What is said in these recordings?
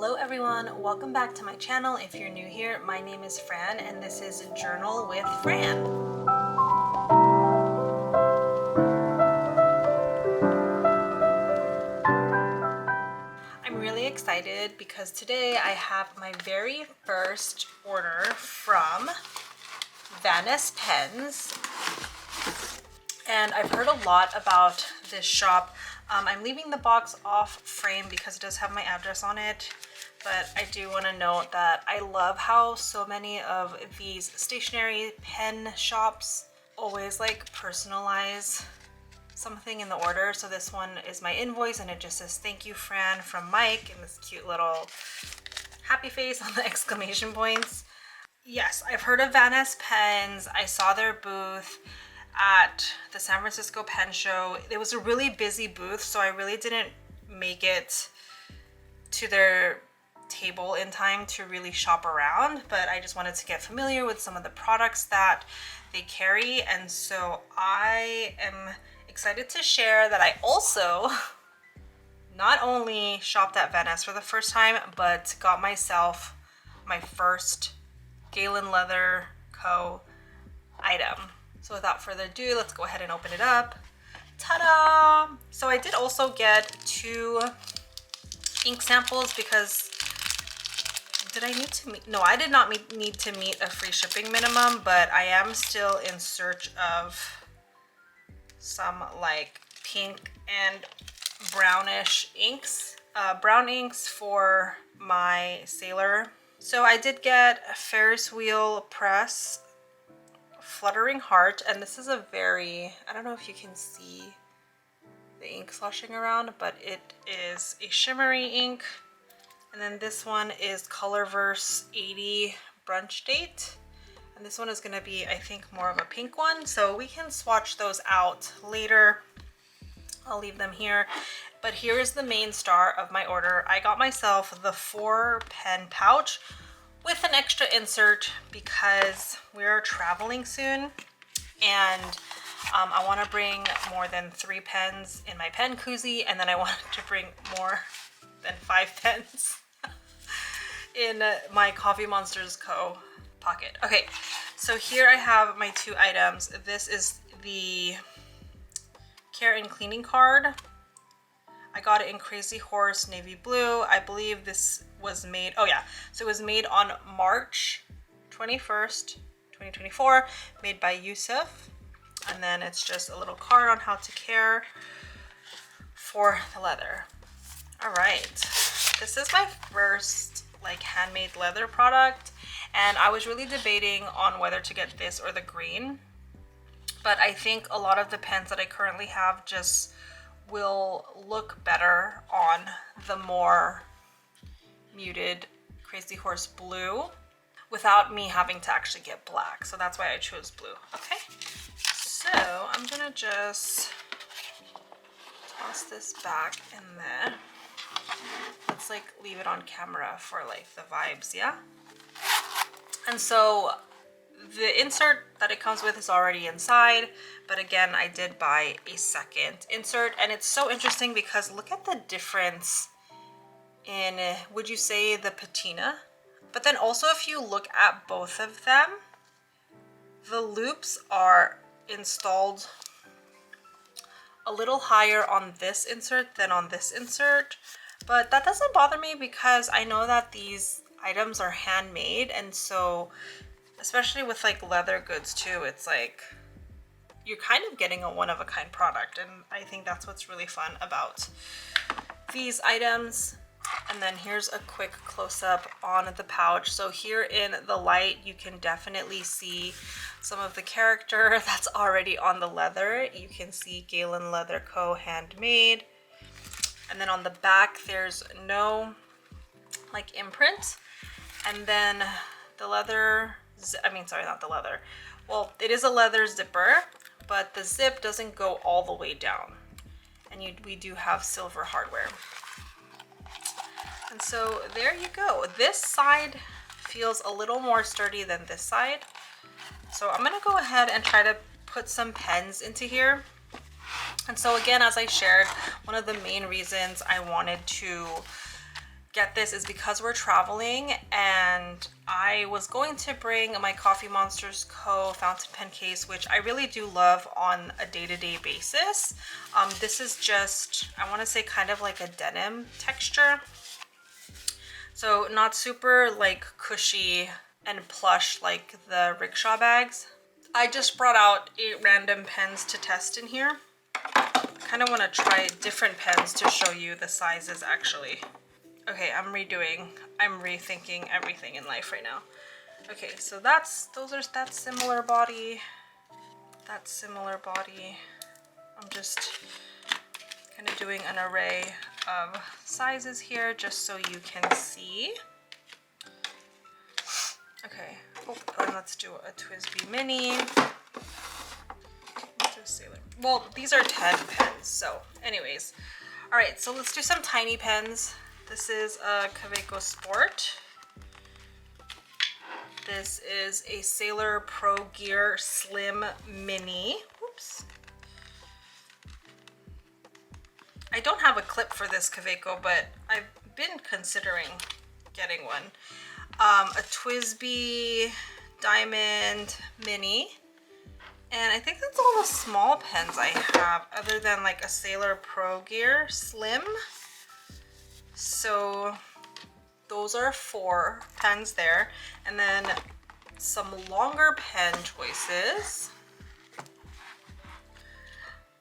Hello everyone, welcome back to my channel. If you're new here, my name is Fran and this is Journal with Fran. I'm really excited because today I have my very first order from VANNESS pens. And I've heard a lot about this shop. I'm leaving the box off frame because it does have my address on it, but I do want to note that I love how so many of these stationery pen shops always like personalize something in the order. So this one is my invoice and it just says thank you Fran from Mike and this cute little happy face on the exclamation points. Yes, I've heard of VANNESS pens. I saw their booth at the San Francisco Pen Show. It was a really busy booth, so I really didn't make it to their table in time to really shop around, but I just wanted to get familiar with some of the products that they carry. And so I am excited to share that I also not only shopped at VANNESS for the first time, but got myself my first Galen Leather Co. item. So without further ado, let's go ahead and open it up. Ta-da! So I did also get 2 ink samples because did I need to meet? No, I did not need to meet a free shipping minimum, but I am still in search of some like pink and brownish inks. Brown inks for my Sailor. So I did get a Ferris wheel press Fluttering Heart, and this is a very, I don't know if you can see the ink sloshing around, but it is a shimmery ink. And then this one is Colorverse 80 Brunch Date, and this one is going to be, I think, more of a pink one, so we can swatch those out later. I'll leave them here. But here is the main star of my order. I got myself the 4 pen pouch with an extra insert because we're traveling soon and I want to bring more than 3 pens in my pen koozie, and then I wanted to bring more than 5 pens in my Coffee Monsters Co. pocket. Okay, so here I have my 2 items. This is the Care and Cleaning card. I got it in Crazy Horse Navy Blue. I believe this was made, oh yeah, so it was made on March 21st, 2024, made by Yusuf. And then it's just a little card on how to care for the leather. All right, this is my first like handmade leather product, and I was really debating on whether to get this or the green, but I think a lot of the pens that I currently have just will look better on the more muted Crazy Horse Blue without me having to actually get black. So that's why I chose blue. Okay, so I'm gonna just toss this back in there. Let's like leave it on camera for like the vibes, yeah? And so the insert that it comes with is already inside, but again, I did buy a second insert, and it's so interesting because look at the difference in, would you say, the patina? But then also if you look at both of them, the loops are installed a little higher on this insert than on this insert, but that doesn't bother me because I know that these items are handmade, and so especially with like leather goods too, it's like you're kind of getting a one-of-a-kind product, and I think that's what's really fun about these items. And then here's a quick close-up on the pouch. So here in the light you can definitely see some of the character that's already on the leather. You can see Galen Leather Co. handmade, and then on the back there's no like imprint, and then the leather, I mean, sorry, not the leather. Well, it is a leather zipper, but the zip doesn't go all the way down. And we do have silver hardware. And so there you go. This side feels a little more sturdy than this side. So I'm gonna go ahead and try to put some pens into here. And so again, as I shared, one of the main reasons I wanted to get this is because we're traveling, and I was going to bring my Coffee Monsters Co. fountain pen case, which I really do love on a day-to-day basis. This is just, I want to say kind of like a denim texture. So not super like cushy and plush like the rickshaw bags. I just brought out 8 random pens to test in here. I kind of want to try different pens to show you the sizes actually. Okay, I'm rethinking everything in life right now. Okay, so that similar body, that similar body. I'm just kind of doing an array of sizes here just so you can see. Okay, and let's do a TWSBI Mini. Let's do a Sailor. Well, these are 10 pens, so anyways. All right, so let's do some tiny pens. This is a Kaweco Sport. This is a Sailor Pro Gear Slim Mini. Oops. I don't have a clip for this Kaweco, but I've been considering getting one. A TWSBI Diamond Mini. And I think that's all the small pens I have, other than like a Sailor Pro Gear Slim. So those are 4 pens there, and then some longer pen choices.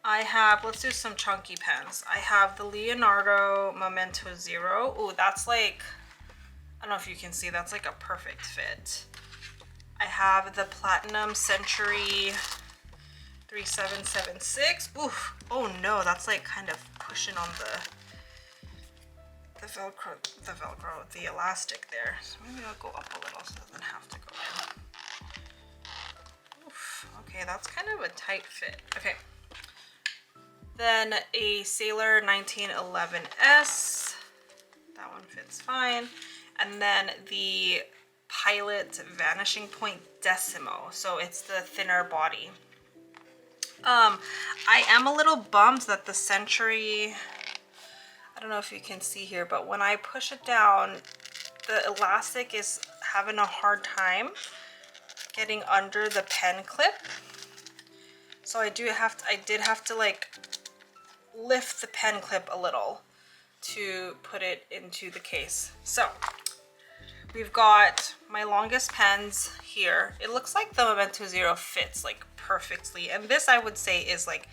I have, let's do some chunky pens. I have the Leonardo Memento Zero. Ooh, that's like, I don't know if you can see, that's like a perfect fit. I have the Platinum Century 3776. Oof, oh no, that's like kind of pushing on the Velcro, the elastic there. So maybe I'll go up a little so it doesn't have to go in. Oof, okay, that's kind of a tight fit. Okay. Then a Sailor 1911S. That one fits fine. And then the Pilot Vanishing Point Decimo. So it's the thinner body. I am a little bummed that the Century, I don't know if you can see here, but when I push it down, the elastic is having a hard time getting under the pen clip. So I did have to like lift the pen clip a little to put it into the case. So we've got my longest pens here. It looks like the Memento Zero fits like perfectly. And this I would say is like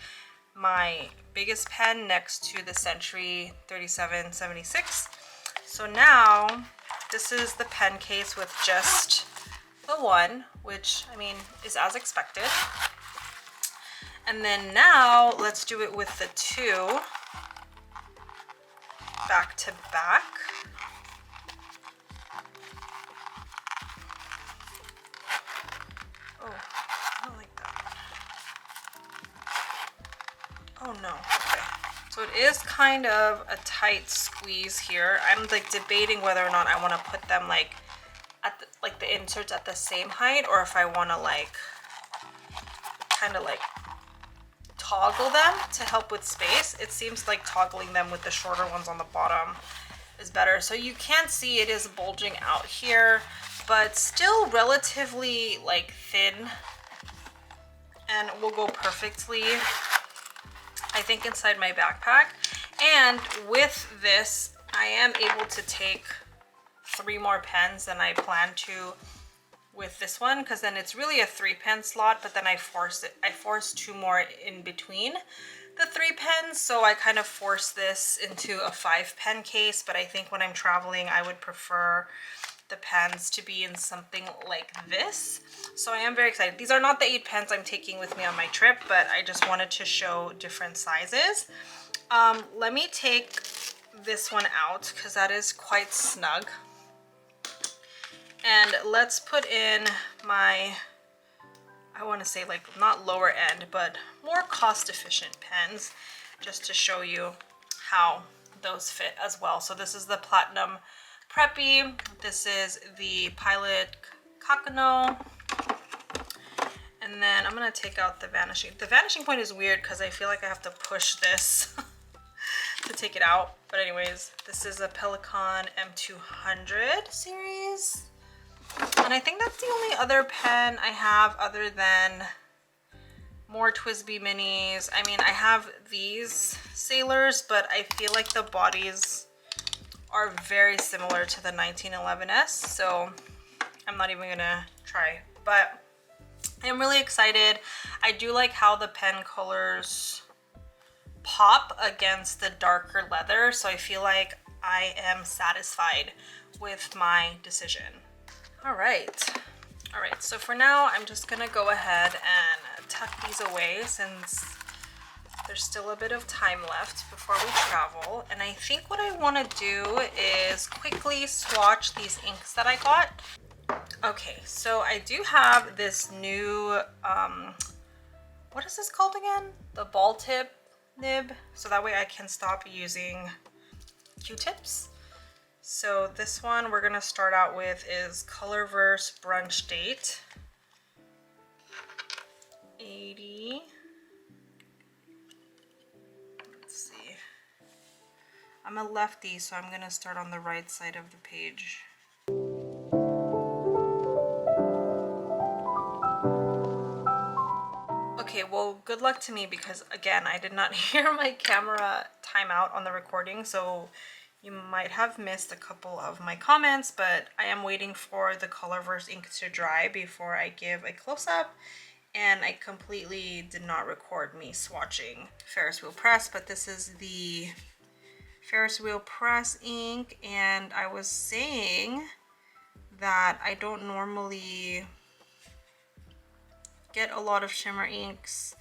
my biggest pen next to the Century 3776. So now this is the pen case with just the one, which I mean is as expected. And then now let's do it with the 2 back to back. Oh, I don't like that. Oh no, okay. So it is kind of a tight squeeze here. I'm like debating whether or not I want to put them like at the inserts at the same height, or if I want to like kind of like toggle them to help with space. It seems like toggling them with the shorter ones on the bottom is better. So you can see it is bulging out here, but still relatively like thin and will go perfectly, I think, inside my backpack. And with this, I am able to take 3 more pens than I plan to with this one, because then it's really a 3 pen slot, but then I force 2 more in between the 3 pens, so I kind of force this into a 5 pen case. But I think when I'm traveling, I would prefer the pens to be in something like this. So I am very excited. These are not the 8 pens I'm taking with me on my trip, but I just wanted to show different sizes. Let me take this one out because that is quite snug. And let's put in my, I want to say like not lower end, but more cost efficient pens, just to show you how those fit as well. So this is the Platinum Preppy. This is the Pilot Kakano. And then I'm going to take out the Vanishing. The Vanishing Point is weird because I feel like I have to push this to take it out. But anyways, this is a Pelikan M200 series. And I think that's the only other pen I have other than more TWSBI minis. I mean, I have these Sailors, but I feel like the bodies are very similar to the 1911S, so I'm not even gonna try. But I'm really excited. I do like how the pen colors pop against the darker leather, so I feel like I am satisfied with my decision. All right, so for now, I'm just gonna go ahead and tuck these away since there's still a bit of time left before we travel. And I think what I want to do is quickly swatch these inks that I got. Okay, so I do have this new, what is this called again? The ball tip nib, so that way I can stop using Q-tips. So this one we're gonna start out with is Colorverse Brunch Date 80. Let's see. I'm a lefty, so I'm gonna start on the right side of the page. Okay, well, good luck to me because again, I did not hear my camera time out on the recording, so you might have missed a couple of my comments, but I am waiting for the Colorverse ink to dry before I give a close-up, and I completely did not record me swatching Ferris Wheel Press, but this is the Ferris Wheel Press ink, and I was saying that I don't normally get a lot of shimmer inks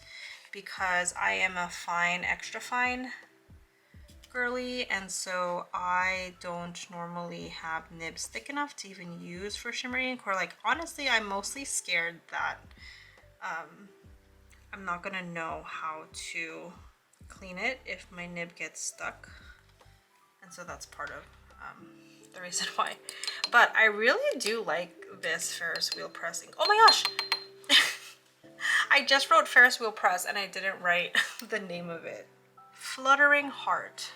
because I am a fine, extra fine girly, and so I don't normally have nibs thick enough to even use for shimmer ink, or like honestly I'm mostly scared that I'm not gonna know how to clean it if my nib gets stuck, and so that's part of the reason why. But I really do like this Ferris Wheel Press ink. Oh my gosh! I just wrote Ferris Wheel Press and I didn't write the name of it. Fluttering Heart.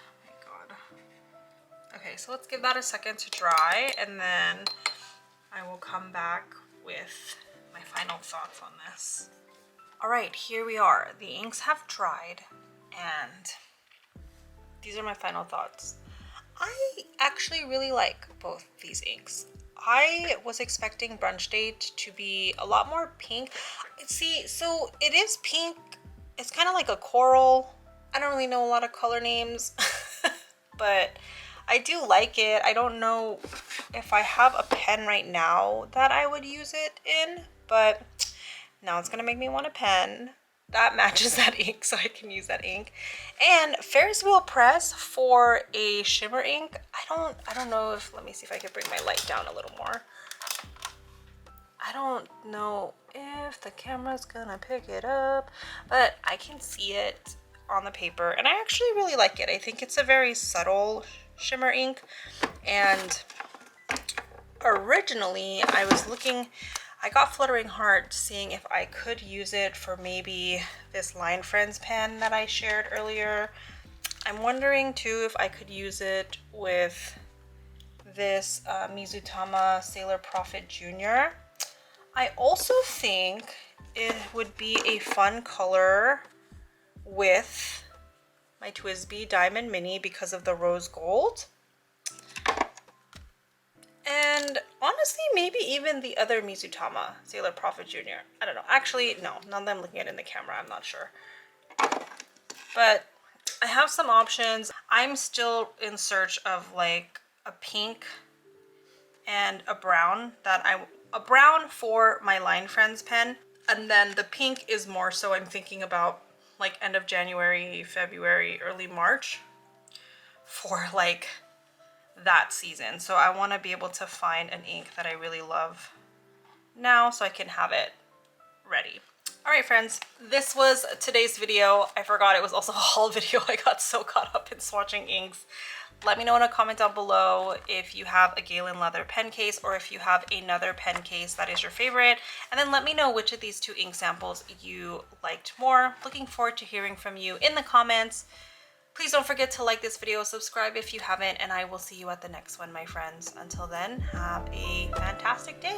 Okay, so let's give that a second to dry, and then I will come back with my final thoughts on this. All right, here we are. The inks have dried, and these are my final thoughts. I actually really like both these inks. I was expecting Brunch Date to be a lot more pink. See, so it is pink. It's kind of like a coral. I don't really know a lot of color names, but I do like it. I don't know if I have a pen right now that I would use it in, but now it's gonna make me want a pen that matches that ink so I can use that ink. And Ferris Wheel Press for a shimmer ink, I don't know if, let me see if I can bring my light down a little more. I don't know if the camera's gonna pick it up, but I can see it on the paper and I actually really like it. I think it's a very subtle shimmer ink, and originally I was looking, I got Fluttering Heart seeing if I could use it for maybe this Line Friends pen that I shared earlier. I'm wondering too if I could use it with this Mizutama Sailor Prophet Jr. I also think it would be a fun color with my TWSBI Diamond Mini because of the rose gold. And honestly, maybe even the other Mizutama Sailor Prophet Jr. I don't know. Actually, no, now that I'm looking at it in the camera, I'm not sure. But I have some options. I'm still in search of like a pink and a brown a brown for my Line Friends pen. And then the pink is more so I'm thinking about like end of January, February, early March for like that season. So I want to be able to find an ink that I really love now so I can have it ready. All right, friends, this was today's video. I forgot it was also a haul video. I got so caught up in swatching inks. Let me know in a comment down below if you have a Galen leather pen case or if you have another pen case that is your favorite. And then let me know which of these two ink samples you liked more. Looking forward to hearing from you in the comments. Please don't forget to like this video, subscribe if you haven't, and I will see you at the next one, my friends. Until then, have a fantastic day.